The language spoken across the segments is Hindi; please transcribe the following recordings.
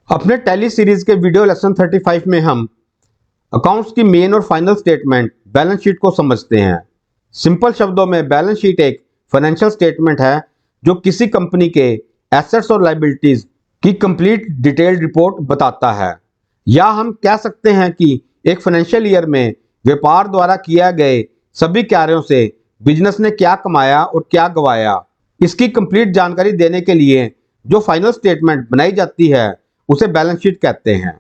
अपने टैली सीरीज के वीडियो लेसन 35 में हम अकाउंट्स की मेन और फाइनल स्टेटमेंट बैलेंस शीट को समझते हैं। सिंपल शब्दों में बैलेंस शीट एक फाइनेंशियल स्टेटमेंट है जो किसी कंपनी के एसेट्स और लायबिलिटीज की कंप्लीट डिटेल्ड रिपोर्ट बताता है। या हम कह सकते हैं कि एक फाइनेंशियल ईयर में व्यापार द्वारा किए गए सभी कार्यों से बिजनेस ने क्या कमाया और क्या गंवाया, इसकी कंप्लीट जानकारी देने के लिए जो फाइनल स्टेटमेंट बनाई जाती है उसे बैलेंस शीट कहते हैं।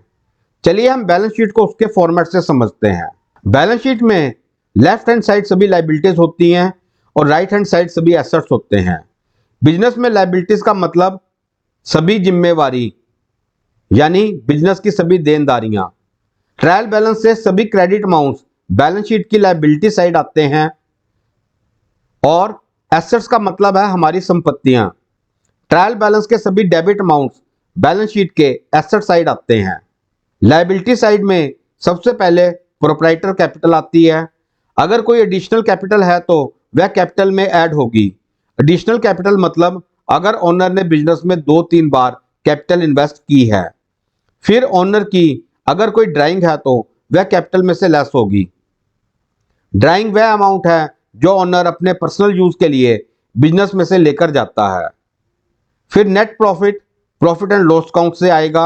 चलिए हम बैलेंस शीट को उसके फॉर्मेट से समझते हैं। बैलेंस शीट में लेफ्ट हैंड साइड सभी लायबिलिटीज होती हैं और राइट हैंड साइड सभी एसेट्स होते हैं। बिजनेस में लायबिलिटीज का मतलब सभी जिम्मेवारी यानी बिजनेस की सभी देनदारियां। ट्रायल बैलेंस से सभी क्रेडिट अमाउंट्स बैलेंस शीट की लायबिलिटी साइड आते हैं और एसेट्स का मतलब है हमारी संपत्तियां। ट्रायल बैलेंस के सभी डेबिट अमाउंट्स बैलेंस शीट के एसेट साइड आते हैं। लायबिलिटी साइड में सबसे पहले प्रोप्राइटर कैपिटल आती है। अगर कोई एडिशनल कैपिटल है तो वह कैपिटल में ऐड होगी। एडिशनल कैपिटल मतलब अगर ओनर ने बिजनेस में 2-3 बार कैपिटल इन्वेस्ट की है। फिर ओनर की अगर कोई ड्राइंग है तो वह कैपिटल में से लेस होगी। ड्राइंग वह अमाउंट है जो ओनर अपने पर्सनल यूज के लिए बिजनेस में से लेकर जाता है। फिर net profit and loss account से आएगा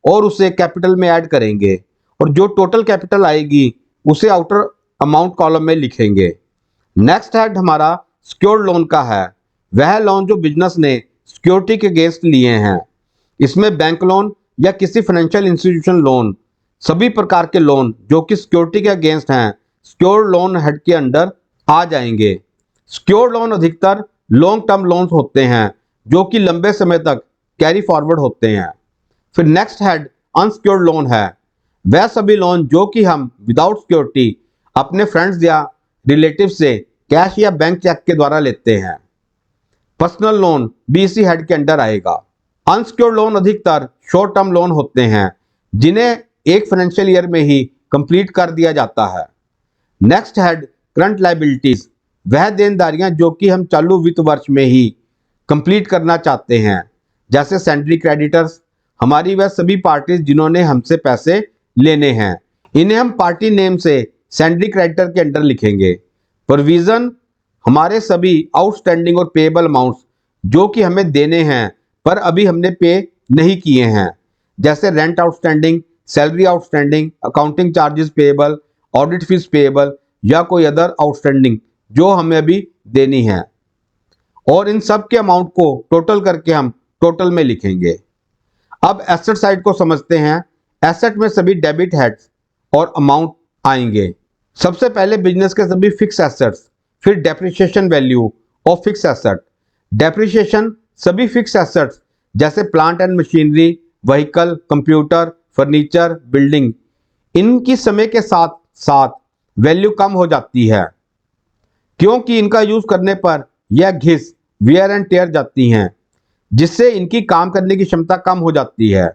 और उसे कैपिटल में ऐड करेंगे और जो टोटल कैपिटल आएगी उसे आउटर अमाउंट कॉलम में लिखेंगे। नेक्स्ट हेड हमारा सिक्योर्ड लोन का है। वह लोन जो बिजनेस ने सिक्योरिटी के अगेंस्ट लिए हैं। इसमें बैंक लोन या किसी फाइनेंशियल इंस्टीट्यूशन लोन, सभी प्रकार के लोन जो कि सिक्योरिटी के अगेंस्ट हैं, सिक्योर्ड लोन हेड के अंडर आ जाएंगे। सिक्योर्ड लोन अधिकतर लॉन्ग टर्म लोन्स होते हैं जो कि लंबे समय तक कैरी फॉरवर्ड होते हैं। फिर नेक्स्ट हेड अनसिक्योर्ड लोन है। वह सभी लोन जो कि हम विदाउट सिक्योरिटी अपने फ्रेंड्स या रिलेटिव से कैश या बैंक चेक के द्वारा लेते हैं। पर्सनल लोन भी इसी हेड के अंडर आएगा। अनसिक्योर्ड लोन अधिकतर शॉर्ट टर्म लोन होते हैं जिन्हें एक फाइनेंशियल ईयर में ही कंप्लीट कर दिया जाता है। नेक्स्ट हेड करंट लायबिलिटीज, वह देनदारियां जो कि हम चालू वित्त वर्ष में ही कंप्लीट करना चाहते हैं, जैसे सैंडरी क्रेडिटर्स, हमारी वह सभी पार्टीज जिन्होंने हमसे पैसे लेने हैं। इन्हें हम पार्टी नेम से सैंडरी क्रेडिटर के अंडर लिखेंगे। प्रोविजन, हमारे सभी आउटस्टैंडिंग और पेएबल अमाउंट्स जो कि हमें देने हैं पर अभी हमने पे नहीं किए हैं, जैसे rent outstanding, salary outstanding, accounting charges payable, audit fees payable या कोई अदर आउटस्टैंडिंग जो हमें अभी देनी है। और इन सब के अमाउंट को टोटल करके हम टोटल में लिखेंगे। अब एसेट साइड को समझते हैं। एसेट में सभी डेबिट हेड्स और अमाउंट आएंगे। सबसे पहले बिजनेस के सभी फिक्स एसेट्स, फिर depreciation value of fix asset. Depreciation सभी फिक्स एसेट्स जैसे plant and machinery, vehicle, computer, furniture, building, इनकी समय के साथ साथ वैल्यू कम हो जाती है क्योंकि इनका यूज करने पर यह घिस वियर एंड टेयर जाती हैं, जिससे इनकी काम करने की क्षमता कम हो जाती है,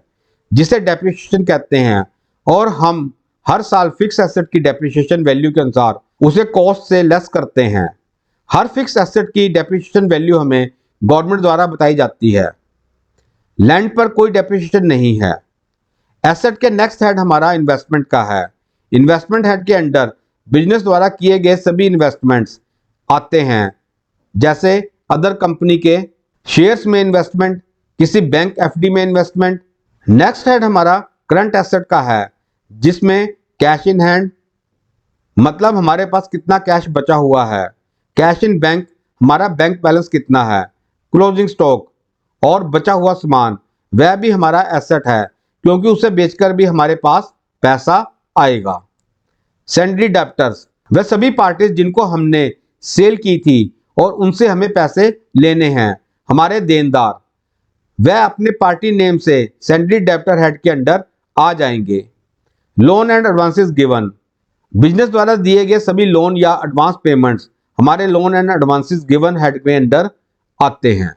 जिसे डेप्रिसिएशन कहते हैं। और हम हर साल फिक्स एसेट की डेप्रिसिएशन वैल्यू के अनुसार उसे कॉस्ट से लेस करते हैं। हर फिक्स एसेट की डेप्रिसिएशन वैल्यू हमें गवर्नमेंट द्वारा बताई जाती है। लैंड पर कोई डेप्रिसिएशन नहीं है। एसेट के नेक्स्ट हेड हमारा इन्वेस्टमेंट का है। इन्वेस्टमेंट हेड के अंडर बिजनेस द्वारा किए गए सभी इन्वेस्टमेंट्स आते हैं, जैसे अदर कंपनी के शेयर्स में इन्वेस्टमेंट, किसी बैंक एफडी में इन्वेस्टमेंट। नेक्स्ट हेड हमारा करंट एसेट का है, जिसमें कैश इन हैंड मतलब हमारे पास कितना कैश बचा हुआ है। कैश इन बैंक, हमारा बैंक बैलेंस कितना है। क्लोजिंग स्टॉक और बचा हुआ सामान, वह भी हमारा एसेट है क्योंकि उसे बेचकर भी हमारे पास पैसा आएगा। सैंडरी डेब्टर्स, वह सभी पार्टीज जिनको हमने सेल की थी और उनसे हमें पैसे लेने हैं, हमारे देनदार, वह अपने पार्टी नेम से सैंडरी डेब्टर हेड के अंडर आ जाएंगे। Loan and advances given, business द्वारा दिए गए सभी लोन या एडवांस पेमेंट्स हमारे loan and advances given head के अंडर आते हैं।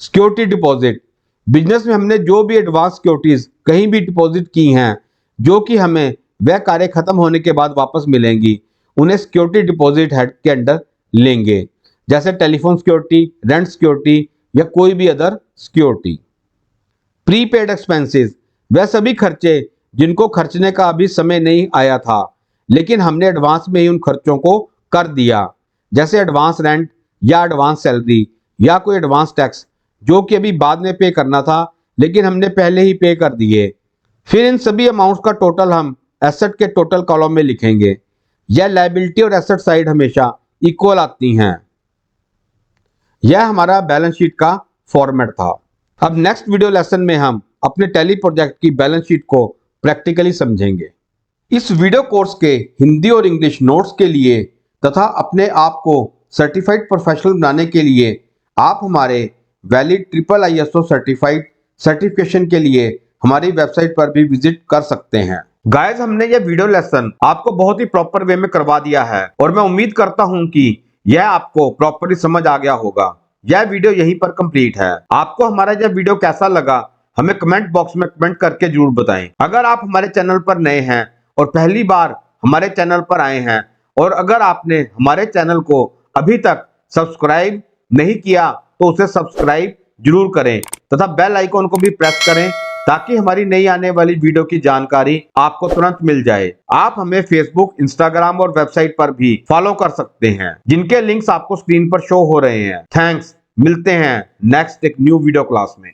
सिक्योरिटी डिपॉजिट, बिजनेस में हमने जो भी एडवांस सिक्योरिटीज कहीं भी डिपॉजिट की हैं जो कि हमें वह कार्य खत्म होने के बाद वापस मिलेंगी, उन्हें सिक्योरिटी डिपॉजिट हेड के अंडर लेंगे, जैसे टेलीफोन सिक्योरिटी, रेंट सिक्योरिटी या कोई भी अदर सिक्योरिटी। प्रीपेड एक्सपेंसेस, वह सभी खर्चे जिनको खर्चने का अभी समय नहीं आया था, लेकिन हमने एडवांस में ही उन खर्चों को कर दिया, जैसे एडवांस रेंट या एडवांस सैलरी या कोई एडवांस टैक्स जो कि अभी बाद में पे करना था लेकिन हमने पहले ही पे कर दिए। फिर इन सभी अमाउंट्स का टोटल हम एसेट के टोटल कॉलम में लिखेंगे। यह लायबिलिटी और एसेट साइड हमेशा इक्वल आती हैं। यह हमारा बैलेंस शीट का फॉर्मेट था। अब नेक्स्ट वीडियो लेसन में हम अपने टैली प्रोजेक्ट की बैलेंस शीट को प्रैक्टिकली समझेंगे। इस वीडियो कोर्स के हिंदी और इंग्लिश नोट्स के लिए तथा अपने आप को सर्टिफाइड प्रोफेशनल बनाने के लिए आप हमारे वैलिड IISO सर्टिफाइड सर्टिफिकेशन के लिए हमारी वेबसाइट पर भी विजिट कर सकते हैं। गाइस, हमने ये वीडियो लेसन आपको बहुत ही प्रॉपर वे में करवा दिया है और मैं उम्मीद करता हूं कि यह आपको प्रॉपरली समझ आ गया होगा। यह वीडियो यहीं पर कंप्लीट है। आपको हमारा यह वीडियो कैसा लगा हमें कमेंट बॉक्स में कमेंट करके जरूर बताएं। अगर आप हमारे चैनल पर नए हैं और पहली बार हमारे चैनल पर आए हैं और अगर आपने हमारे चैनल को अभी तक सब्सक्राइब नहीं किया तो उसे सब्सक्राइब जरूर करें तथा बेल आइकॉन को भी प्रेस करें ताकि हमारी नई आने वाली वीडियो की जानकारी आपको तुरंत मिल जाए। आप हमें फेसबुक, इंस्टाग्राम और वेबसाइट पर भी फॉलो कर सकते हैं जिनके लिंक्स आपको स्क्रीन पर शो हो रहे हैं। थैंक्स, मिलते हैं नेक्स्ट एक न्यू वीडियो क्लास में।